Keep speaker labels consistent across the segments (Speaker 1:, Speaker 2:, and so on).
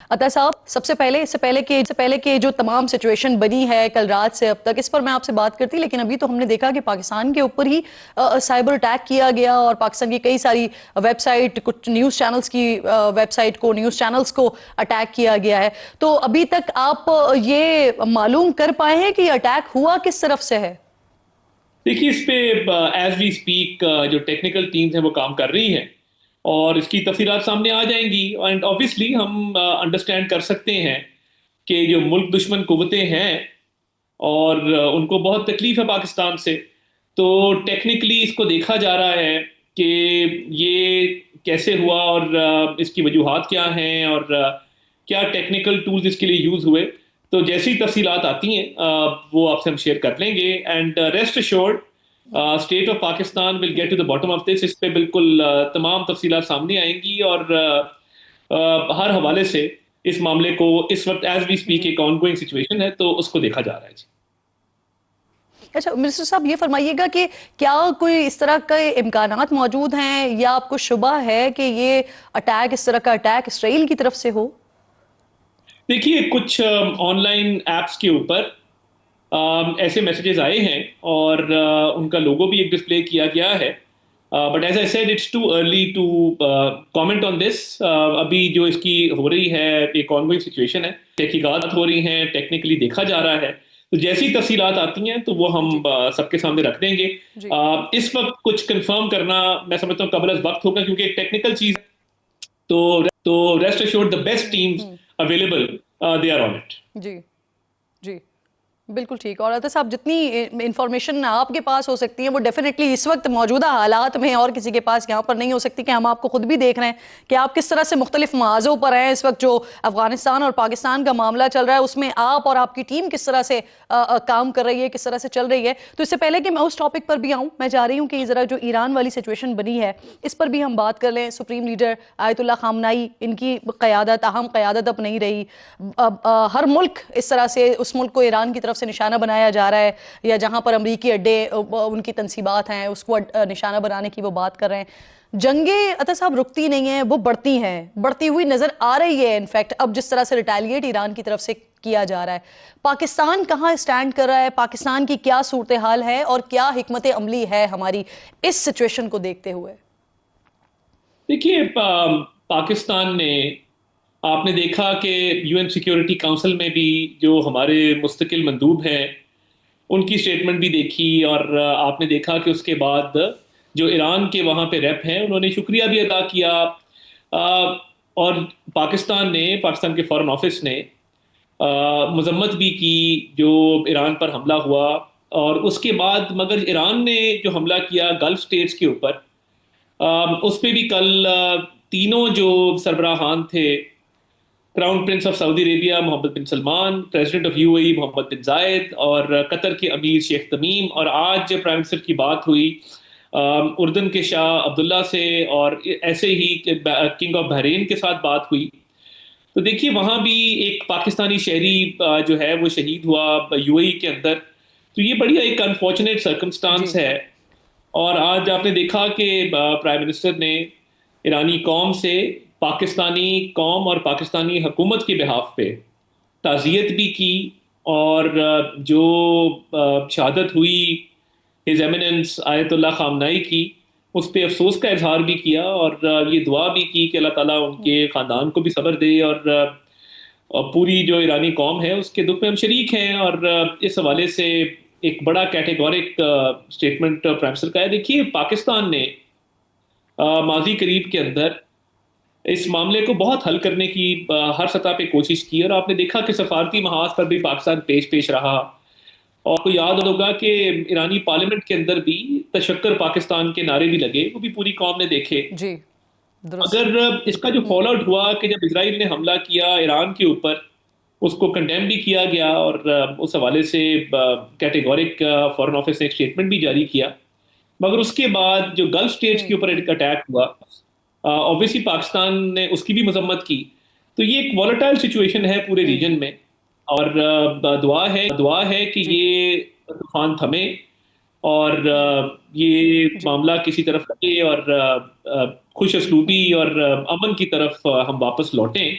Speaker 1: عطا صاحب، اس سے پہلے کہ جو تمام سچویشن بنی ہے کل رات سے اب تک، اس پر میں آپ سے بات کرتی، لیکن ابھی تو ہم نے دیکھا کہ پاکستان کے اوپر ہی سائبر اٹیک کیا گیا اور پاکستان کی کئی ساری ویب سائٹ، کچھ نیوز چینلز کی ویب سائٹ کو، نیوز چینلز کو اٹیک کیا گیا ہے. تو ابھی تک آپ یہ معلوم کر پائے ہیں کہ یہ اٹیک ہوا کس طرف سے ہے؟
Speaker 2: دیکھیے اس پہ ایز وی اسپیک جو ٹیکنیکل ٹیمز ہیں وہ کام کر رہی ہیں اور اس کی تفصیلات سامنے آ جائیں گی. اینڈ آبویسلی ہم انڈرسٹینڈ کر سکتے ہیں کہ جو ملک دشمن قوتیں ہیں اور ان کو بہت تکلیف ہے پاکستان سے. تو ٹیکنیکلی اس کو دیکھا جا رہا ہے کہ یہ کیسے ہوا اور اس کی وجوہات کیا ہیں اور کیا ٹیکنیکل ٹولز اس کے لیے یوز ہوئے. تو جیسی تفصیلات آتی ہیں وہ آپ سے ہم شیئر کر لیں گے. And rest assured state of Pakistan will get to the bottom of this. اس پہ بالکل تمام تفصیلات سامنے آئیں گی اور ہر حوالے سے اس معاملے کو اس وقت ایز وی اسپیک
Speaker 1: جی.
Speaker 2: ایک آن گوئنگ سچویشن ہے تو اس کو دیکھا جا رہا ہے. جی
Speaker 1: اچھا منسٹر صاحب، یہ فرمائیے گا کہ کیا کوئی اس طرح کے امکانات موجود ہیں یا آپ کو شبہ ہے کہ یہ اٹیک، اس طرح کا اٹیک اسرائیل کی طرف سے ہو؟
Speaker 2: دیکھیے کچھ آن لائن ایپس کے اوپر ایسے میسیجز آئے ہیں اور ان کا لوگو بھی ایک ڈسپلے کیا گیا ہے. But as I said it's too early to comment on this. ابھی جو اس کی ہو رہی ہے ایک آن گوئنگ سچویشن ہے، تحقیقات ہو رہی ہیں، ٹیکنیکلی دیکھا جا رہا ہے. تو جیسی تفصیلات آتی ہیں تو وہ ہم
Speaker 1: جی
Speaker 2: سب کے سامنے رکھ دیں گے.
Speaker 1: جی
Speaker 2: اس وقت کچھ کنفرم کرنا میں سمجھتا ہوں قبل از وقت ہوگا کیونکہ ایک ٹیکنیکل چیز ہے. تو rest assured the best teams available they are on it.
Speaker 1: جی جی بالکل ٹھیک. اور عطا صاحب، جتنی انفارمیشن آپ کے پاس ہو سکتی ہے وہ ڈیفینیٹلی اس وقت موجودہ حالات میں اور کسی کے پاس یہاں پر نہیں ہو سکتی، کہ ہم آپ کو خود بھی دیکھ رہے ہیں کہ آپ کس طرح سے مختلف موازوں پر ہیں. اس وقت جو افغانستان اور پاکستان کا معاملہ چل رہا ہے اس میں آپ اور آپ کی ٹیم کس طرح سے کام کر رہی ہے، کس طرح سے چل رہی ہے. تو اس سے پہلے کہ میں اس ٹاپک پر بھی آؤں، میں چاہ رہی ہوں کہ ذرا جو ایران والی سچویشن بنی ہے اس پر بھی ہم بات کر لیں. سپریم لیڈر آیت اللہ خامنائی، ان کی قیادت، اہم قیادت اب نہیں رہی. ہر ملک اس طرح سے اس ملک کو ایران کی طرف سے نشانہ بنایا جا رہا ہے، یا جہاں پر امریکی اڈے ان کی تنصیبات ہیں اس کو نشانہ بنانے کی وہ بات کر رہے ہیں. جنگیں عطا صاحب رکتی نہیں ہیں، وہ بڑھتی ہیں، بڑھتی ہوئی نظر آ رہی ہے. انفیکٹ اب جس طرح سے ریٹیلیٹ ایران کی طرف سے کیا جا رہا ہے، پاکستان کہاں اسٹینڈ کر رہا ہے؟ پاکستان کی کیا صورتحال ہے اور کیا حکمت عملی ہے ہماری اس سچویشن کو دیکھتے ہوئے؟
Speaker 2: دیکھیے پاکستان نے، آپ نے دیکھا کہ یو این سیکیورٹی کونسل میں بھی جو ہمارے مستقل مندوب ہیں ان کی سٹیٹمنٹ بھی دیکھی اور آپ نے دیکھا کہ اس کے بعد جو ایران کے وہاں پہ ریپ ہیں انہوں نے شکریہ بھی ادا کیا. اور پاکستان کے فارن آفس نے مذمت بھی کی جو ایران پر حملہ ہوا. اور اس کے بعد مگر ایران نے جو حملہ کیا گلف سٹیٹس کے اوپر، اس پہ بھی کل تینوں جو سربراہان تھے، crown prince of Saudi Arabia Mohammed bin Salman, president of U A E Mohammed bin Zayed, اور قطر کے امیر شیخ تمیم، اور آج پرائم منسٹر کی بات ہوئی اردن کے شاہ عبداللہ سے، اور ایسے ہی کنگ آف بحرین کے ساتھ بات ہوئی. تو دیکھیے وہاں بھی ایک پاکستانی شہری جو ہے وہ شہید ہوا یو اے ای کے اندر. تو یہ بڑی ایک انفارچونیٹ
Speaker 1: جی
Speaker 2: سرکمسٹانس ہے. اور آج آپ نے دیکھا کہ پرائم منسٹر نے ایرانی قوم سے پاکستانی قوم اور پاکستانی حکومت کے بہاف پہ تعزیت بھی کی، اور جو شہادت ہوئی ہز ایمیننس آیت اللہ خامنائی کی، اس پہ افسوس کا اظہار بھی کیا اور یہ دعا بھی کی کہ اللہ تعالیٰ ان کے خاندان کو بھی صبر دے. اور پوری جو ایرانی قوم ہے اس کے دکھ میں ہم شریک ہیں. اور اس حوالے سے ایک بڑا کیٹیگورک سٹیٹمنٹ پرائم منسٹر کا ہے. دیکھیے پاکستان نے ماضی قریب کے اندر اس معاملے کو بہت حل کرنے کی ہر سطح پہ کوشش کی، اور آپ نے دیکھا کہ سفارتی محاذ پر بھی پاکستان پیش رہا. اور کو یاد ہوگا کہ ایرانی پارلیمنٹ کے اندر بھی تشکر پاکستان کے نعرے بھی لگے، وہ بھی پوری قوم نے دیکھے.
Speaker 1: جی درست.
Speaker 2: اگر اس کا جو فال آؤٹ ہوا کہ جب اسرائیل نے حملہ کیا ایران کے اوپر، اس کو کنڈیم بھی کیا گیا، اور اس حوالے سے کیٹیگورک فارن آفس نے ایک اسٹیٹمنٹ بھی جاری کیا. مگر اس کے بعد جو گلف اسٹیٹس کے اوپر ایک اٹیک ہوا، obviously پاکستان نے اس کی بھی مذمت کی. تو یہ ایک والیٹائل سچویشن ہے پورے ریجن میں، اور دعا ہے کہ
Speaker 1: جی
Speaker 2: یہ طوفان تھمے اور یہ
Speaker 1: جی
Speaker 2: معاملہ کسی طرف لگے اور خوش اسلوبی اور امن کی طرف ہم واپس لوٹیں.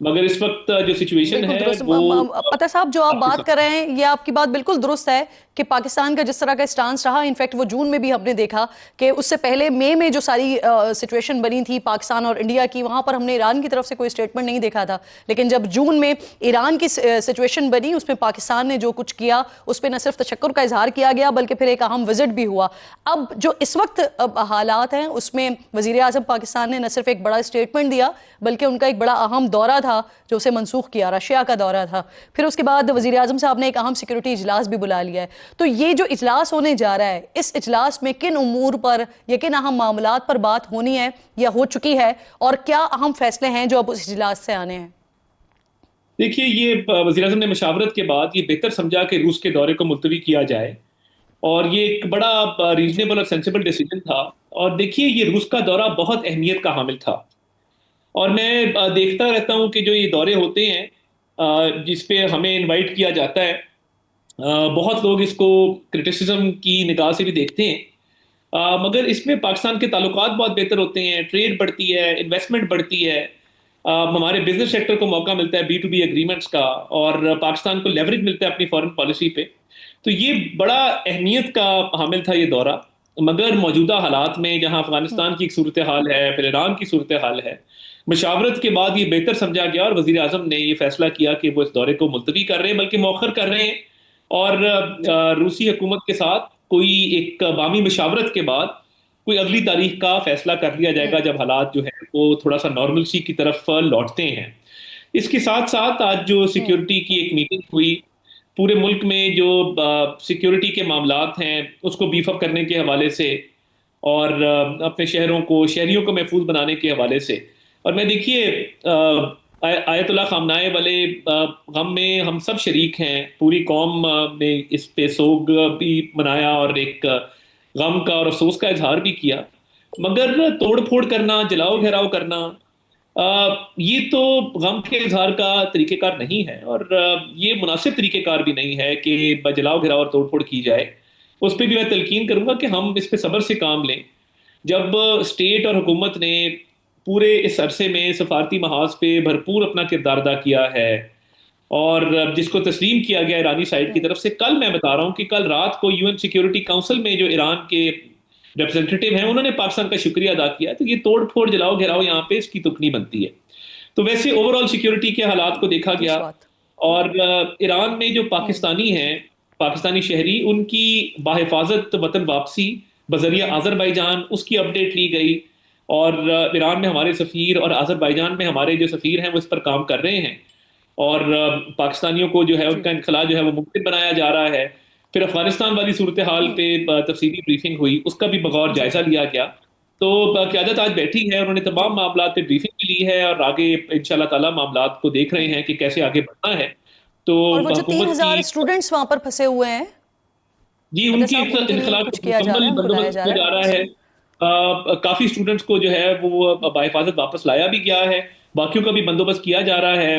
Speaker 2: مگر اس وقت جو سچویشن
Speaker 1: بالکل
Speaker 2: ہے
Speaker 1: درست
Speaker 2: وہ
Speaker 1: عطا صاحب جو آپ
Speaker 2: آپ کے
Speaker 1: بات
Speaker 2: سامنے
Speaker 1: کر رہے ہیں یہ آپ کی بات بالکل درست ہے کہ پاکستان کا جس طرح کا اسٹانس رہا انفیکٹ وہ جون میں بھی ہم نے دیکھا کہ اس سے پہلے مئی میں جو ساری سچویشن بنی تھی پاکستان اور انڈیا کی وہاں پر ہم نے ایران کی طرف سے کوئی سٹیٹمنٹ نہیں دیکھا تھا، لیکن جب جون میں ایران کی سچویشن بنی اس میں پاکستان نے جو کچھ کیا اس پہ نہ صرف تشکر کا اظہار کیا گیا بلکہ پھر ایک اہم وزٹ بھی ہوا۔ اب جو اس وقت حالات ہیں اس میں وزیر اعظم پاکستان نے نہ صرف ایک بڑا اسٹیٹمنٹ دیا بلکہ ان کا ایک بڑا اہم دورہ تھا جو اسے منسوخ کیا، رشیا کا دورہ تھا، پھر اس کے بعد وزیر اعظم صاحب نے ایک اہم سیکیورٹی اجلاس بھی بلا لیا ہے۔ تو یہ جو اجلاس ہونے جا رہا ہے اس اجلاس میں کن امور پر یا کن اہم معاملات پر بات ہونی ہے یا ہو چکی ہے اور کیا اہم فیصلے ہیں جو اب اس اجلاس سے آنے ہیں؟
Speaker 2: دیکھیے یہ وزیر اعظم نے مشاورت کے بعد یہ بہتر سمجھا کہ روس کے دورے کو ملتوی کیا جائے، اور یہ ایک بڑا
Speaker 1: جی
Speaker 2: ریزنیبل اور سینسیبل ڈیسیجن تھا۔ اور دیکھیے یہ روس کا دورہ بہت اہمیت کا حامل تھا، اور میں دیکھتا رہتا ہوں کہ جو یہ دورے ہوتے ہیں جس پہ ہمیں انوائٹ کیا جاتا ہے، بہت لوگ اس کو کرٹیسزم کی نگاہ سے بھی دیکھتے ہیں، مگر اس میں پاکستان کے تعلقات بہت بہتر ہوتے ہیں، ٹریڈ بڑھتی ہے، انویسٹمنٹ بڑھتی ہے، ہمارے بزنس سیکٹر کو موقع ملتا ہے بی ٹو بی ایگریمنٹس کا، اور پاکستان کو لیوریج ملتا ہے اپنی فارن پالیسی پہ۔ تو یہ بڑا اہمیت کا حامل تھا یہ دورہ، مگر موجودہ حالات میں جہاں افغانستان کی ایک صورتحال ہے، پھر ایران کی صورتحال ہے، مشاورت کے بعد یہ بہتر سمجھا گیا اور وزیر اعظم نے یہ فیصلہ کیا کہ وہ اس دورے کو ملتوی کر رہے ہیں، بلکہ مؤخر کر رہے ہیں، اور
Speaker 1: جی
Speaker 2: روسی حکومت کے ساتھ کوئی ایک باہمی مشاورت کے بعد کوئی اگلی تاریخ کا فیصلہ کر لیا جائے گا جب حالات جو ہیں وہ تھوڑا سا نارملسی کی طرف لوٹتے ہیں۔ اس کے ساتھ ساتھ آج جو سیکیورٹی کی ایک میٹنگ ہوئی، پورے ملک میں جو سیکیورٹی کے معاملات ہیں اس کو بیف اپ کرنے کے حوالے سے، اور اپنے شہریوں کو محفوظ بنانے کے حوالے سے، اور میں دیکھیے آیت اللہ خامنائے والے غم میں ہم سب شریک ہیں، پوری قوم نے اس پہ سوگ بھی منایا اور ایک غم کا اور افسوس کا اظہار بھی کیا، مگر توڑ پھوڑ کرنا، جلاؤ گھیراؤ کرنا، یہ تو غم کے اظہار کا طریقہ کار نہیں ہے، اور یہ مناسب طریقہ کار بھی نہیں ہے کہ جلاؤ گھراؤ اور توڑ پھوڑ کی جائے۔ اس پہ بھی میں تلقین کروں گا کہ ہم اس پہ صبر سے کام لیں۔ جب اسٹیٹ اور حکومت نے پورے اس عرصے میں سفارتی محاذ پہ بھرپور اپنا کردار ادا کیا ہے، اور جس کو تسلیم کیا گیا ایرانی سائڈ کی طرف سے، کل میں بتا رہا ہوں کہ کل رات کو یو این سیکیورٹی کونسل میں جو ایران کے ریپرزینٹیٹیو ہیں انہوں نے پاکستان کا شکریہ ادا کیا، تو یہ توڑ پھوڑ جلاؤ گھیراؤ یہاں پہ اس کی تکنی بنتی ہے۔ تو ویسے اوور آل سیکیورٹی کے حالات کو دیکھا گیا،
Speaker 1: درست بات۔
Speaker 2: اور ایران میں جو پاکستانی ہیں، پاکستانی شہری، ان کی بحفاظت وطن واپسی بذریعہ آذربائیجان، اس کی اپڈیٹ لی گئی، اور ایران میں ہمارے سفیر اور آذربائیجان میں ہمارے جو سفیر ہیں وہ اس پر کام کر رہے ہیں، اور پاکستانیوں کو جو ہے ان
Speaker 1: جی
Speaker 2: کا انخلاء جو ہے وہ ممکن بنایا جا رہا ہے۔ پھر افغانستان والی صورتحال پہ تفصیلی بریفنگ ہوئی، اس کا بھی بغور
Speaker 1: جی
Speaker 2: جائزہ لیا گیا۔ تو قیادت آج بیٹھی ہے، انہوں نے
Speaker 1: جی
Speaker 2: تمام معاملات پہ بریفنگ بھی لی ہے، اور آگے انشاءاللہ تعالی معاملات کو دیکھ رہے ہیں کہ کیسے آگے بڑھنا ہے۔ تو
Speaker 1: اور وہ جو تین
Speaker 2: حکومت کی،
Speaker 1: ہزار اسٹوڈنٹس وہاں پر پھنسے ہوئے ہیں
Speaker 2: جی ان
Speaker 1: عطا
Speaker 2: کی
Speaker 1: صاحب ان کے لیے
Speaker 2: انخلاء
Speaker 1: کچھ
Speaker 2: کا
Speaker 1: کیا جا رہا
Speaker 2: مکمل
Speaker 1: ہے، ان کو لایا
Speaker 2: بندوبست
Speaker 1: جا
Speaker 2: کیا
Speaker 1: رہا
Speaker 2: جا
Speaker 1: ہے؟
Speaker 2: رہا ہے۔ کافی اسٹوڈنٹس کو جو ہے وہ بحفاظت واپس لایا بھی گیا ہے، باقیوں کا بھی بندوبست کیا جا رہا ہے۔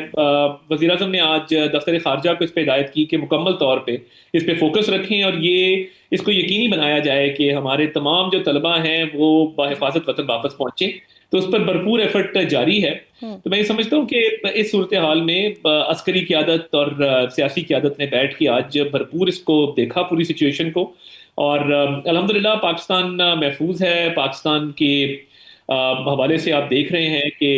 Speaker 2: وزیر اعظم نے آج دفتر خارجہ کو اس پہ ہدایت کی کہ مکمل طور پہ اس پہ فوکس رکھیں، اور یہ اس کو یقینی بنایا جائے کہ ہمارے تمام جو طلبہ ہیں وہ بحفاظت وطن واپس پہنچیں۔ تو اس پر بھرپور ایفرٹ جاری ہے۔ تو میں یہ سمجھتا ہوں کہ اس صورتحال میں عسکری قیادت اور سیاسی قیادت نے بیٹھ کے آج بھرپور اس کو دیکھا، پوری سچویشن کو، اور الحمدللہ پاکستان محفوظ ہے۔ پاکستان کے حوالے سے آپ دیکھ رہے ہیں کہ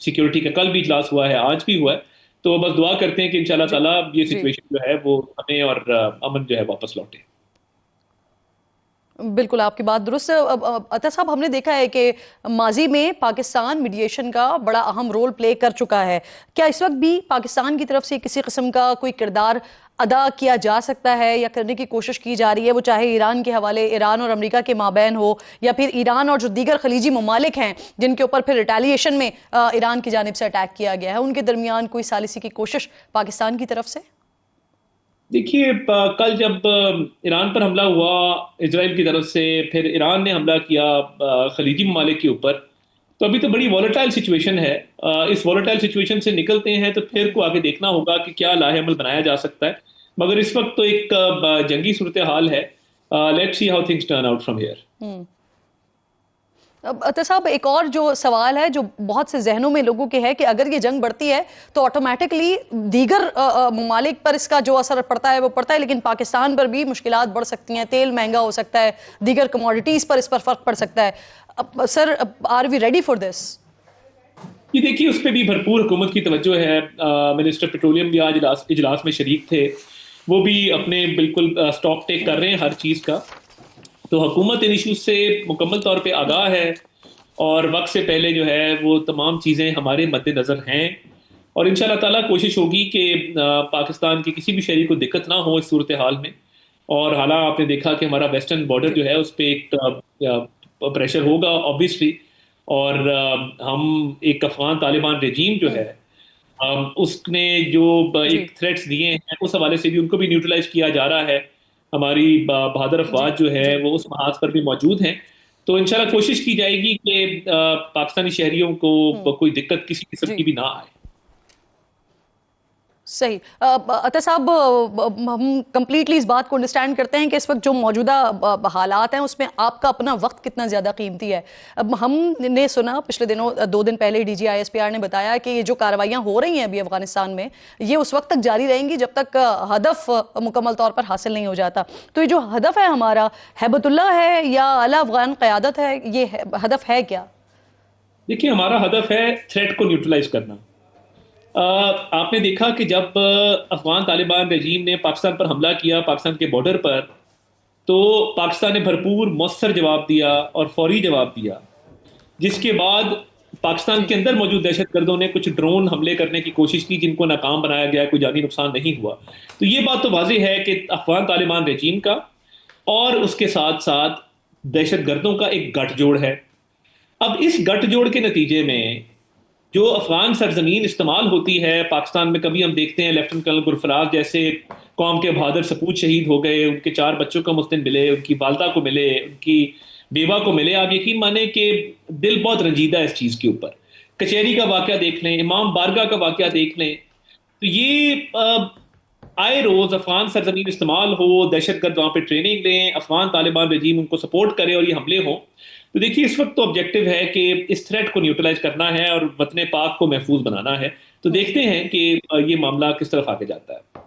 Speaker 2: سیکیورٹی کا کل بھی اجلاس ہوا ہے، آج بھی ہوا ہے، تو بس دعا کرتے ہیں کہ انشاءاللہ
Speaker 1: جی
Speaker 2: تعالیٰ یہ
Speaker 1: جی
Speaker 2: سچویشن جو ہے وہ ہمیں اور امن جو ہے واپس لوٹے۔
Speaker 1: بالکل آپ کی بات درست ہے۔ عطا صاحب ہم نے دیکھا ہے کہ ماضی میں پاکستان میڈیشن کا بڑا اہم رول پلے کر چکا ہے، کیا اس وقت بھی پاکستان کی طرف سے کسی قسم کا کوئی کردار ادا کیا جا سکتا ہے یا کرنے کی کوشش کی جا رہی ہے، وہ چاہے ایران کے حوالے، ایران اور امریکہ کے مابین ہو، یا پھر ایران اور جو دیگر خلیجی ممالک ہیں جن کے اوپر پھر ریٹیلیشن میں ایران کی جانب سے اٹیک کیا گیا ہے، ان کے درمیان کوئی ثالثی کی کوشش پاکستان کی طرف سے؟
Speaker 2: دیکھیے کل جب ایران پر حملہ ہوا اسرائیل کی طرف سے، پھر ایران نے حملہ کیا خلیجی ممالک کے اوپر، تو ابھی تو بڑی والیٹائل سچویشن ہے۔ اس والیٹائل سچویشن سے نکلتے ہیں تو پھر کو آگے دیکھنا ہوگا کہ کیا لاہ عمل بنایا جا سکتا ہے، مگر اس وقت تو ایک جنگی صورتحال ہے۔ Let's see how things turn out from here.
Speaker 1: صاحب ایک اور جو سوال ہے جو بہت سے ذہنوں میں لوگوں کے ہے کہ اگر یہ جنگ بڑھتی ہے تو آٹومیٹکلی دیگر ممالک پر اس کا جو اثر پڑتا ہے وہ پڑتا ہے، لیکن پاکستان پر بھی مشکلات بڑھ سکتی ہیں، تیل مہنگا ہو سکتا ہے، دیگر کموڈیٹیز پر اس پر فرق پڑ سکتا ہے. Sir are we ready for this?
Speaker 2: یہ دیکھیے اس پہ بھی بھرپور حکومت کی توجہ ہے. منسٹر پیٹرولیم بھی آج اجلاس میں شریک تھے، وہ بھی اپنے بالکل سٹاک ٹیک کر رہے ہیں ہر چیز کا. تو حکومت ان ایشوز سے مکمل طور پہ آگاہ ہے اور وقت سے پہلے جو ہے وہ تمام چیزیں ہمارے مد نظر ہیں، اور ان شاء اللہ تعالیٰ کوشش ہوگی کہ پاکستان کے کسی بھی شہری کو دقت نہ ہو اس صورتحال میں. اور حالانکہ آپ نے دیکھا کہ ہمارا ویسٹرن بارڈر جو ہے اس پہ ایک پریشر ہوگا آبویسلی، اور ہم ایک افغان طالبان رجیم جو ہے اس نے جو ایک تھریٹس دیے ہیں اس حوالے سے بھی ان کو بھی نیوٹرلائز کیا جا رہا ہے. ہماری بہادر افواج جو ہے وہ اس محاذ پر بھی موجود ہیں. تو انشاءاللہ کوشش کی جائے گی کہ پاکستانی شہریوں کو کوئی دقت کسی قسم کی بھی نہ آئے.
Speaker 1: صحیح. عطا صاحب ہم کمپلیٹلی اس بات کو انڈرسٹینڈ کرتے ہیں کہ اس وقت جو موجودہ حالات ہیں اس میں آپ کا اپنا وقت کتنا زیادہ قیمتی ہے. اب ہم نے سنا پچھلے دنوں 2 دن پہلے D G I S P R نے بتایا کہ یہ جو کارروائیاں ہو رہی ہیں ابھی افغانستان میں یہ اس وقت تک جاری رہیں گی جب تک ہدف مکمل طور پر حاصل نہیں ہو جاتا. تو یہ جو ہدف ہے ہمارا ہیبت اللہ ہے یا اعلیٰ افغان قیادت ہے، یہ ہدف ہے کیا؟
Speaker 2: دیکھیے ہمارا ہدف ہے تھریٹ کو نیوٹرلائز کرنا. آپ نے دیکھا کہ جب افغان طالبان رجیم نے پاکستان پر حملہ کیا پاکستان کے بارڈر پر، تو پاکستان نے بھرپور مؤثر جواب دیا اور فوری جواب دیا، جس کے بعد پاکستان کے اندر موجود دہشت گردوں نے کچھ ڈرون حملے کرنے کی کوشش کی جن کو ناکام بنایا گیا، کوئی جانی نقصان نہیں ہوا. تو یہ بات تو واضح ہے کہ افغان طالبان رجیم کا اور اس کے ساتھ ساتھ دہشت گردوں کا ایک گٹھ جوڑ ہے. اب اس گٹھ جوڑ کے نتیجے میں جو افغان سرزمین استعمال ہوتی ہے پاکستان میں، کبھی ہم دیکھتے ہیں لیفٹیننٹ کرنل گرفراز جیسے قوم کے بہادر سپوت شہید ہو گئے، ان کے 4 بچوں کو مستن ملے، ان کی والدہ کو ملے، ان کی بیوہ کو ملے. آپ یقین مانیں کہ دل بہت رنجیدہ ہے اس چیز کے اوپر. کچہری کا واقعہ دیکھ لیں، امام بارگاہ کا واقعہ دیکھ لیں. تو یہ آئے روز افغان سرزمین استعمال ہو، دہشت گرد وہاں پہ ٹریننگ لیں، افغان طالبان رجیم ان کو سپورٹ کرے اور یہ حملے ہوں. تو دیکھیے اس وقت تو آبجیکٹو ہے کہ اس تھریٹ کو نیوٹرلائز کرنا ہے اور وطن پاک کو محفوظ بنانا ہے. تو دیکھتے ہیں کہ یہ معاملہ کس طرف آگے جاتا ہے.